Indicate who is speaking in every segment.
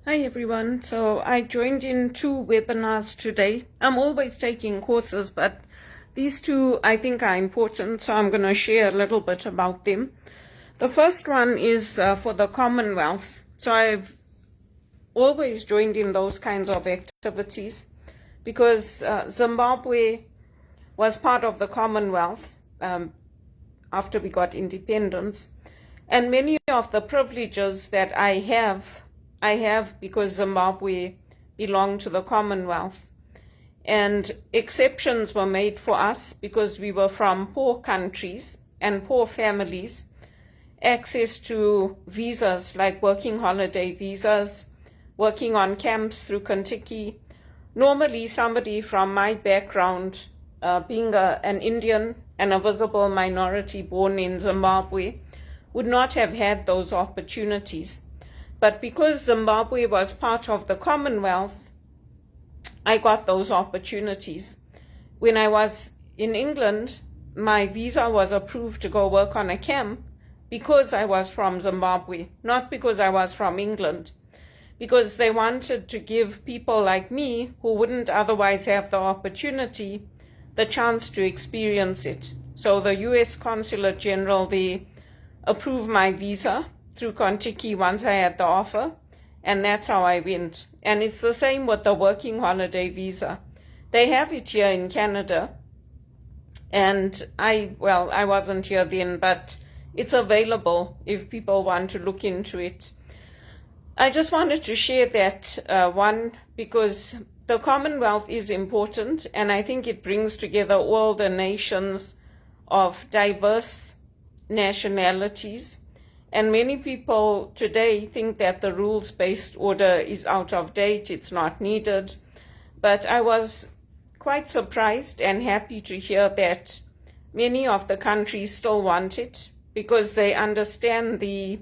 Speaker 1: Hi everyone. So I joined in 2 webinars today. I'm always taking courses, but these two I think are important, so I'm going to share a little bit about them. The first one is for the Commonwealth. So I've always joined in those kinds of activities because Zimbabwe was part of the Commonwealth after we got independence. And many of the privileges that I have because Zimbabwe belonged to the Commonwealth. And exceptions were made for us because we were from poor countries and poor families. Access to visas like working holiday visas, working on camps through Kentucky. Normally somebody from my background, being an Indian and a visible minority born in Zimbabwe, would not have had those opportunities. But because Zimbabwe was part of the Commonwealth, I got those opportunities. When I was in England, my visa was approved to go work on a camp because I was from Zimbabwe, not because I was from England, because they wanted to give people like me who wouldn't otherwise have the opportunity the chance to experience it. So the US Consulate General, they approved my visa through Kentucky once I had the offer, and that's how I went. And it's the same with the working holiday visa. They have it here in Canada, and I wasn't here then, but it's available if people want to look into it. I just wanted to share that one because the Commonwealth is important, and I think it brings together all the nations of diverse nationalities. And many people today think that the rules-based order is out of date, it's not needed. But I was quite surprised and happy to hear that many of the countries still want it because they understand the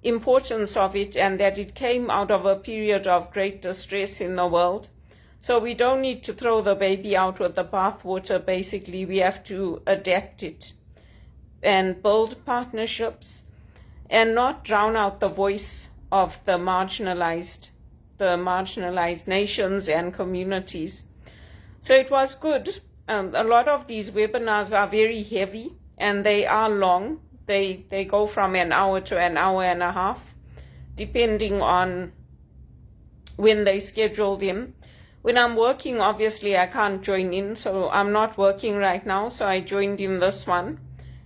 Speaker 1: importance of it and that it came out of a period of great distress in the world. So we don't need to throw the baby out with the bathwater. Basically, we have to adapt it and build partnerships and not drown out the voice of the marginalized nations and communities. So it was good. A lot of these webinars are very heavy and they are long. They go from an hour to an hour and a half, depending on when they schedule them. When I'm working, obviously I can't join in, so I'm not working right now, so I joined in this one.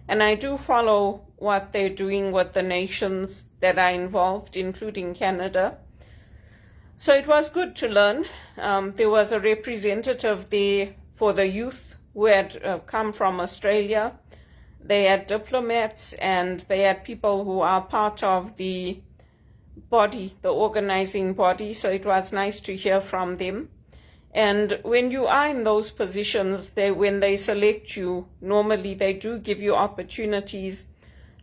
Speaker 1: And I do follow what they're doing with the nations that are involved, including Canada. So it was good to learn. There was a representative there for the youth who had come from Australia. They had diplomats and they had people who are part of the body, the organizing body. So it was nice to hear from them. And when you are in those positions, when they select you, normally they do give you opportunities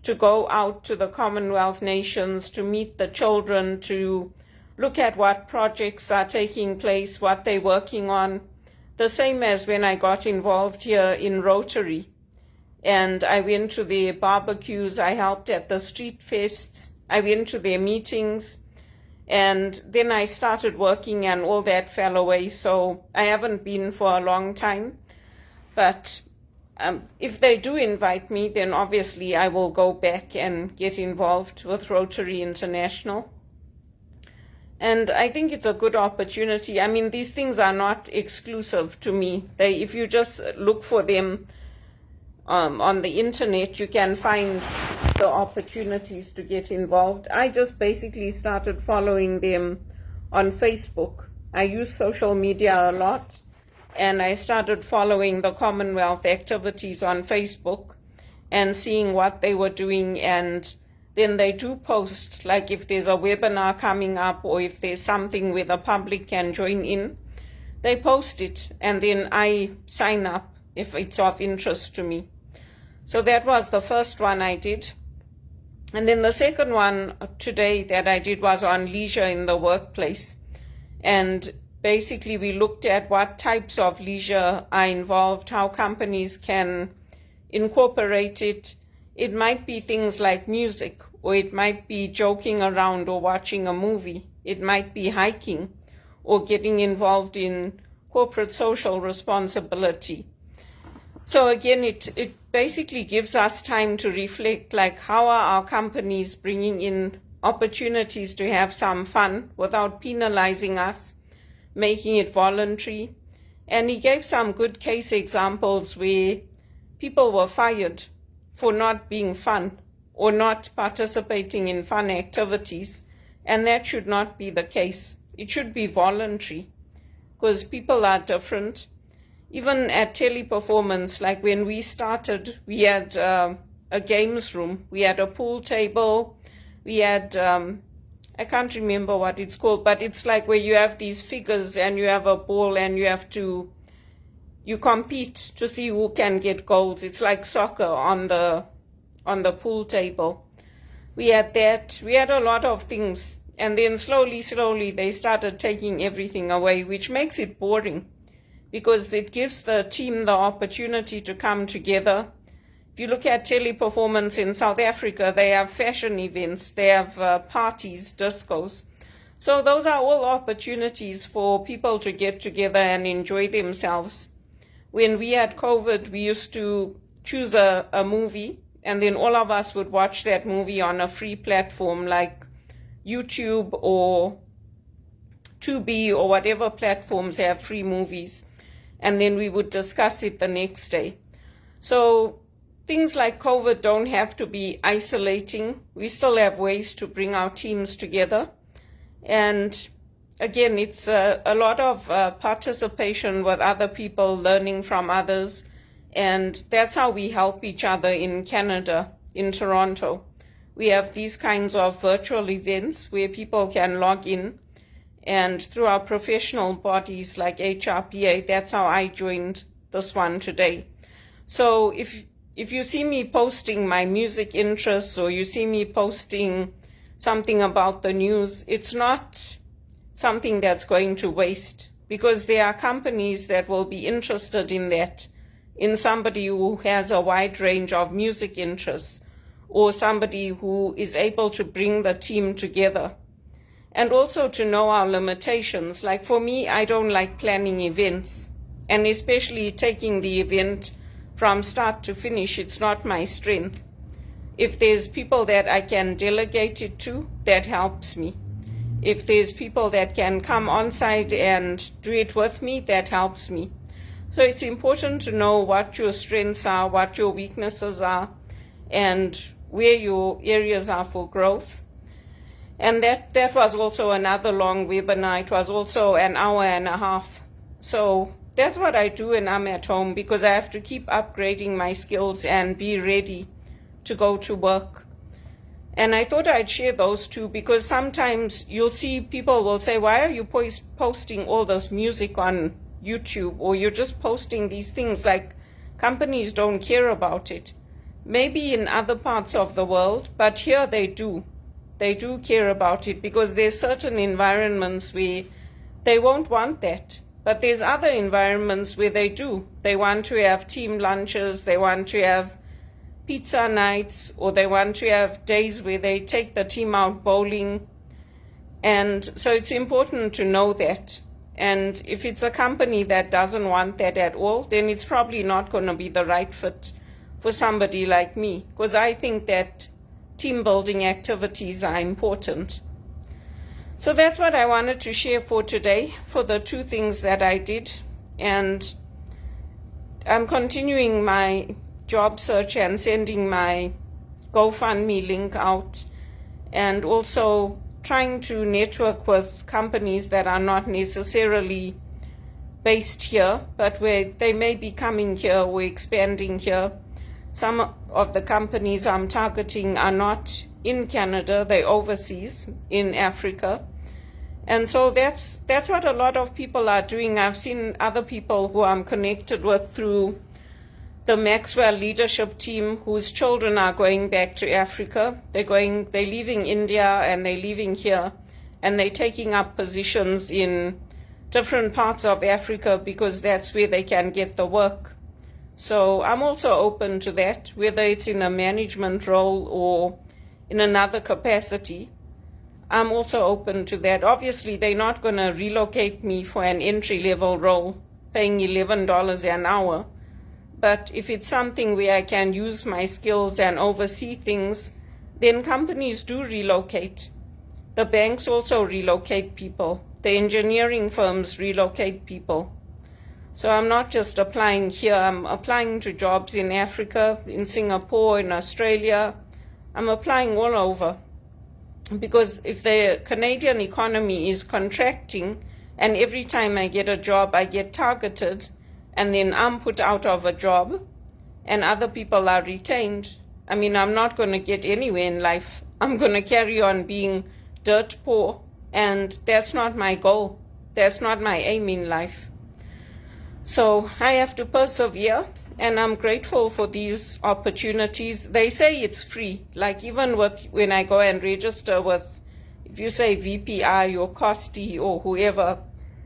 Speaker 1: to go out to the Commonwealth nations, to meet the children, to look at what projects are taking place, what they're working on. The same as when I got involved here in Rotary. And I went to their barbecues, I helped at the street fests, I went to their meetings, and then I started working and all that fell away. So I haven't been for a long time. But if they do invite me, then obviously I will go back and get involved with Rotary International. And I think it's a good opportunity. I mean, these things are not exclusive to me. If you just look for them on the internet, you can find the opportunities to get involved. I just basically started following them on Facebook. I use social media a lot, and I started following the Commonwealth activities on Facebook and seeing what they were doing. And then they do post, like if there's a webinar coming up or if there's something where the public can join in, they post it, and then I sign up if it's of interest to me. So that was the first one I did. And then the second one today that I did was on leisure in the workplace. And basically we looked at what types of leisure are involved, how companies can incorporate it. It might be things like music or it might be joking around or watching a movie. It might be hiking or getting involved in corporate social responsibility. So again, it basically gives us time to reflect, like, how are our companies bringing in opportunities to have some fun without penalizing us, making it voluntary. And he gave some good case examples where people were fired for not being fun or not participating in fun activities. And that should not be the case. It should be voluntary, because people are different. Even at Teleperformance, like when we started, we had a games room, we had a pool table, we had, I can't remember what it's called, but it's like where you have these figures and you have a ball and you compete to see who can get goals. It's like soccer on the pool table. We had that. We had a lot of things. And then slowly, they started taking everything away, which makes it boring, because it gives the team the opportunity to come together. If you look at Teleperformance in South Africa, they have fashion events, they have parties, discos. So those are all opportunities for people to get together and enjoy themselves. When we had COVID, we used to choose a movie, and then all of us would watch that movie on a free platform like YouTube or Tubi or whatever platforms have free movies. And then we would discuss it the next day. So things like COVID don't have to be isolating. We still have ways to bring our teams together. And again, it's a lot of participation with other people, learning from others. And that's how we help each other in Canada, in Toronto. We have these kinds of virtual events where people can log in, and through our professional bodies like HRPA, that's how I joined this one today. So if you see me posting my music interests, or you see me posting something about the news, it's not something that's going to waste, because there are companies that will be interested in that, in somebody who has a wide range of music interests, or somebody who is able to bring the team together. And also to know our limitations. Like for me, I don't like planning events, and especially taking the event from start to finish. It's not my strength. If there's people that I can delegate it to, that helps me. If there's people that can come on site and do it with me, that helps me. So it's important to know what your strengths are, what your weaknesses are, and where your areas are for growth. And that was also another long webinar. It was also an hour and a half. So that's what I do when I'm at home, because I have to keep upgrading my skills and be ready to go to work. And I thought I'd share those two, because sometimes you'll see people will say, why are you posting all this music on YouTube, or you're just posting these things? Like, companies don't care about it. Maybe in other parts of the world, but here they do. They do care about it, because there's certain environments where they won't want that. But there's other environments where they do. They want to have team lunches, they want to have pizza nights, or they want to have days where they take the team out bowling. And so it's important to know that. And if it's a company that doesn't want that at all, then it's probably not going to be the right fit for somebody like me, because I think that team building activities are important. So that's what I wanted to share for today, for the two things that I did. And I'm continuing my job search and sending my GoFundMe link out, and also trying to network with companies that are not necessarily based here, but where they may be coming here or expanding here. Some of the companies I'm targeting are not in Canada, they're overseas, in Africa. And so that's what a lot of people are doing. I've seen other people who I'm connected with through the Maxwell leadership team, whose children are going back to Africa. They're leaving India and they're leaving here, and they're taking up positions in different parts of Africa, because that's where they can get the work. So I'm also open to that, whether it's in a management role or in another capacity, I'm also open to that. Obviously, they're not going to relocate me for an entry-level role, paying $11 an hour. But if it's something where I can use my skills and oversee things, then companies do relocate. The banks also relocate people. The engineering firms relocate people. So I'm not just applying here, I'm applying to jobs in Africa, in Singapore, in Australia. I'm applying all over. Because if the Canadian economy is contracting, and every time I get a job, I get targeted, and then I'm put out of a job, and other people are retained, I mean, I'm not going to get anywhere in life. I'm going to carry on being dirt poor, and that's not my goal. That's not my aim in life. So I have to persevere, and I'm grateful for these opportunities. They say it's free, like even when I go and register with, if you say VPI or Costi or whoever,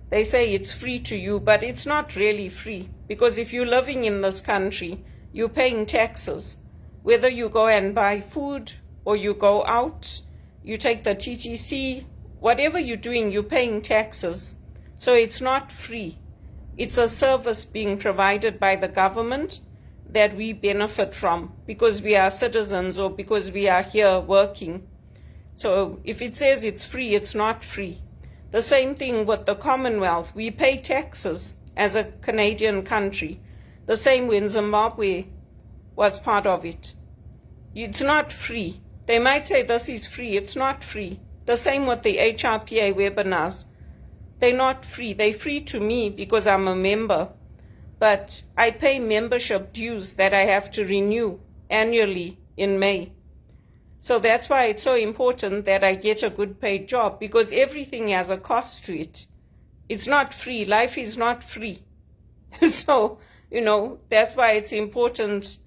Speaker 1: they say it's free to you, but it's not really free, because if you're living in this country, you're paying taxes. Whether you go and buy food or you go out, you take the TTC, whatever you're doing, you're paying taxes. So it's not free. It's a service being provided by the government that we benefit from because we are citizens or because we are here working. So if it says it's free, it's not free. The same thing with the Commonwealth. We pay taxes as a Canadian country. The same when Zimbabwe was part of it. It's not free. They might say this is free. It's not free. The same with the HRPA webinars. They're not free. They're free to me because I'm a member. But I pay membership dues that I have to renew annually in May. So that's why it's so important that I get a good paid job, because everything has a cost to it. It's not free. Life is not free. So, that's why it's important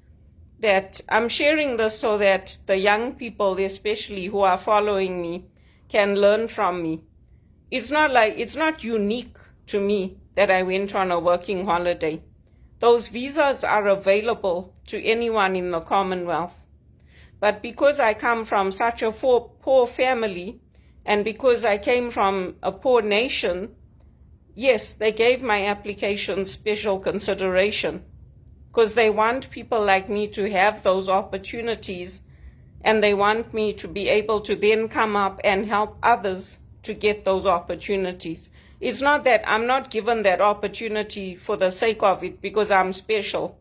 Speaker 1: that I'm sharing this so that the young people, especially who are following me, can learn from me. It's not unique to me that I went on a working holiday. Those visas are available to anyone in the Commonwealth. But because I come from such a poor family, and because I came from a poor nation, yes, they gave my application special consideration, because they want people like me to have those opportunities, and they want me to be able to then come up and help others to get those opportunities. It's not that I'm not given that opportunity for the sake of it because I'm special.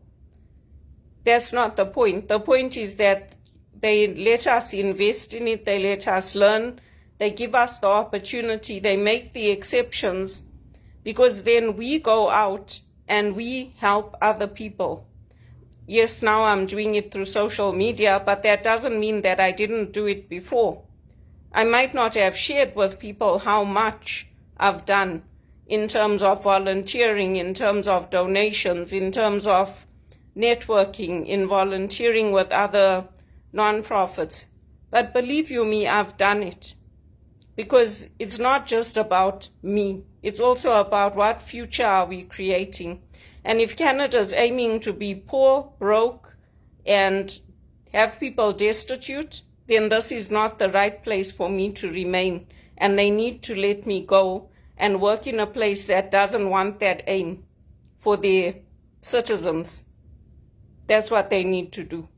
Speaker 1: That's not the point. The point is that they let us invest in it, they let us learn, they give us the opportunity, they make the exceptions, because then we go out and we help other people. Yes, now I'm doing it through social media, but that doesn't mean that I didn't do it before. I might not have shared with people how much I've done in terms of volunteering, in terms of donations, in terms of networking, in volunteering with other nonprofits. But believe you me, I've done it. Because it's not just about me. It's also about what future are we creating. And if Canada's aiming to be poor, broke, and have people destitute, then this is not the right place for me to remain. And they need to let me go and work in a place that doesn't want that aim for their citizens. That's what they need to do.